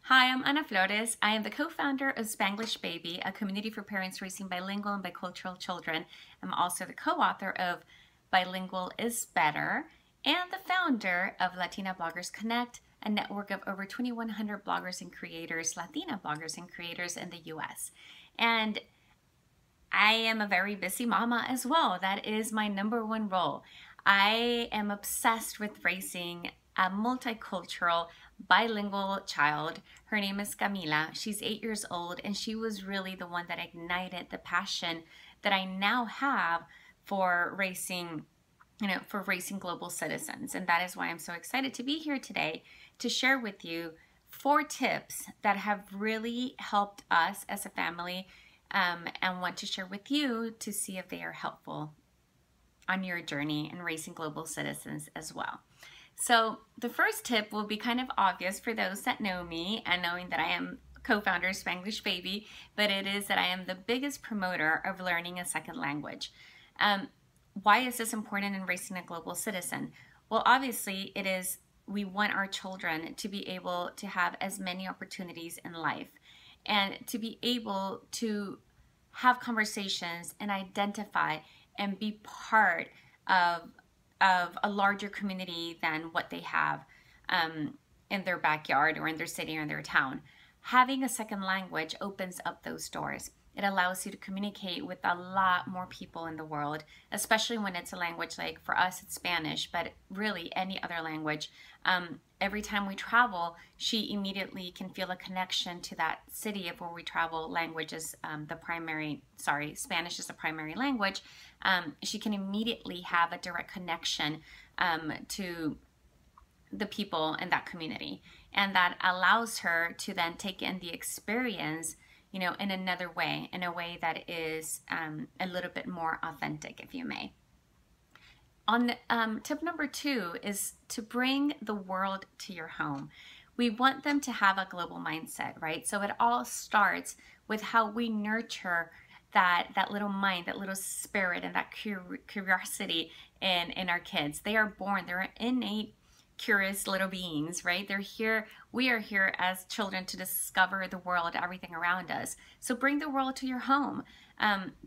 Hi, I'm Ana Flores. I am the co-founder of SpanglishBaby, a community for parents raising bilingual and bicultural children. I'm also the co-author of Bilingual is Better and the founder of Latina Bloggers Connect, a network of over 2,100 bloggers and creators, Latina bloggers and creators in the US. And I am a very busy mama as well. That is my #1 role. I am obsessed with raising a multicultural, bilingual child. Her name is Camila. She's 8 years old, and she was really the one that ignited the passion that I now have for raising, for raising global citizens. And that is why I'm so excited to be here today to share with you 4 tips that have really helped us as a family and want to share with you to see if they are helpful on your journey in raising global citizens as well. So the first tip will be kind of obvious for those that know me and knowing that I am co-founder of SpanglishBaby, but it is that I am the biggest promoter of learning a second language. Why is this important in raising a global citizen? Well, obviously it is, we want our children to be able to have as many opportunities in life and to be able to have conversations and identify and be part of a larger community than what they have in their backyard or in their city or in their town. Having a second language opens up those doors. It allows you to communicate with a lot more people in the world, especially when it's a language like, for us, it's Spanish, but really any other language. Every time we travel, she immediately can feel a connection to that city of where we travel. Language is Spanish is the primary language. She can immediately have a direct connection to the people in that community. And that allows her to then take in the experience in another way, in a way that is a little bit more authentic, if you may. On tip #2 is to bring the world to your home. We want them to have a global mindset, right? So it all starts with how we nurture that little mind, that little spirit, and that curiosity in our kids. They are born, they're innate curious little beings, right? We are here as children to discover the world, everything around us. So bring the world to your home.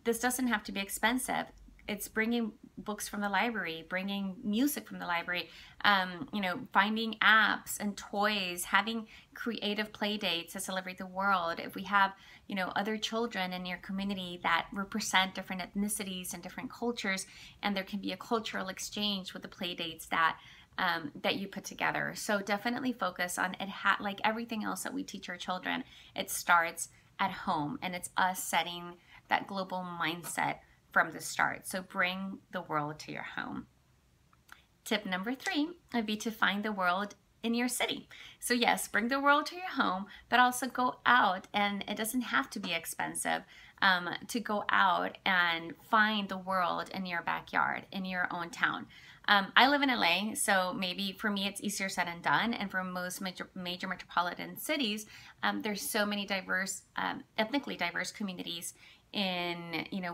This doesn't have to be expensive. It's bringing books from the library, bringing music from the library, finding apps and toys, having creative play dates to celebrate the world. If we have, other children in your community that represent different ethnicities and different cultures, and there can be a cultural exchange with the play dates that you put together. So definitely focus on it. Like everything else that we teach our children, it starts at home, and it's us setting that global mindset from the start. So bring the world to your home. Tip #3 would be to find the world in your city. So yes, bring the world to your home, but also go out, and it doesn't have to be expensive to go out and find the world in your backyard, in your own town. I live in LA, so maybe for me it's easier said than done, and for most major metropolitan cities, there's so many diverse, ethnically diverse communities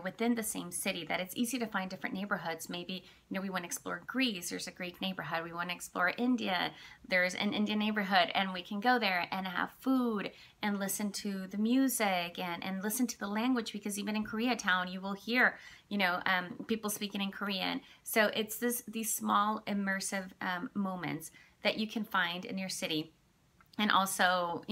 within the same city that it's easy to find different neighborhoods. Maybe, we want to explore Greece, there's a Greek neighborhood. We want to explore India, there's an Indian neighborhood, and we can go there and have food and listen to the music and listen to the language, because even in Koreatown, you will hear, people speaking in Korean. So it's these small immersive moments that you can find in your city. And also,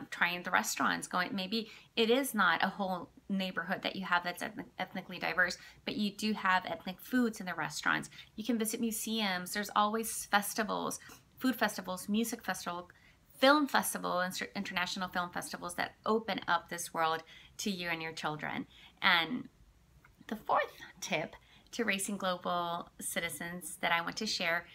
trying the restaurants, maybe it is not a whole neighborhood that you have that's ethnically diverse, but you do have ethnic foods in the restaurants. You can visit museums. There's always festivals, food festivals, music festival, film festival, and international film festivals that open up this world to you and your children. And the 4th tip to raising global citizens that I want to share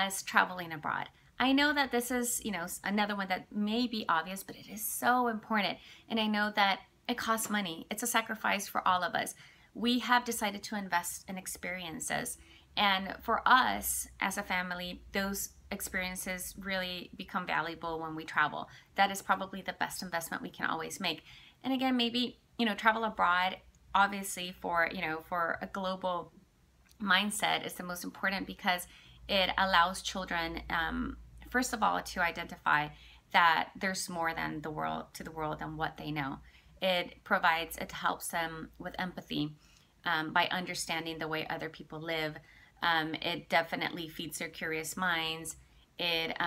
is traveling abroad. I know that this is, another one that may be obvious, but it is so important. And I know that it costs money. It's a sacrifice for all of us. We have decided to invest in experiences. And for us as a family, those experiences really become valuable when we travel. That is probably the best investment we can always make. And again, maybe, travel abroad, obviously for a global mindset is the most important, because it allows children, first of all, to identify that there's more than the world to the world than what they know. It helps them with empathy, by understanding the way other people live. It definitely feeds their curious minds. It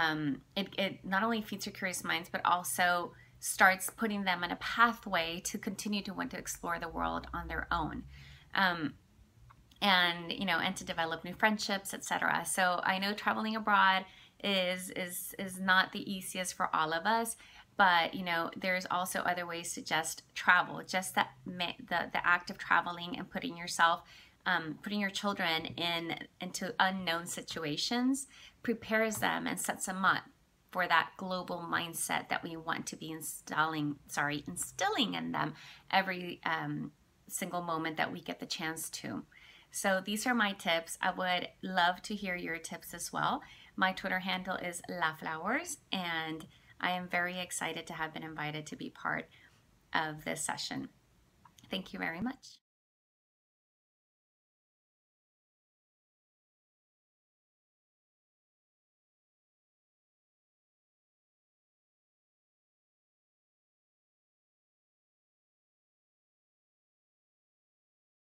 not only feeds their curious minds, but also starts putting them in a pathway to continue to want to explore the world on their own. And to develop new friendships, etc. So I know traveling abroad is not the easiest for all of us, but there's also other ways to just travel. Just the act of traveling and putting your children into unknown situations prepares them and sets them up for that global mindset that we want to be instilling in them every single moment that we get the chance to. So these are my tips. I would love to hear your tips as well. My Twitter handle is LaFlowers, and I am very excited to have been invited to be part of this session. Thank you very much.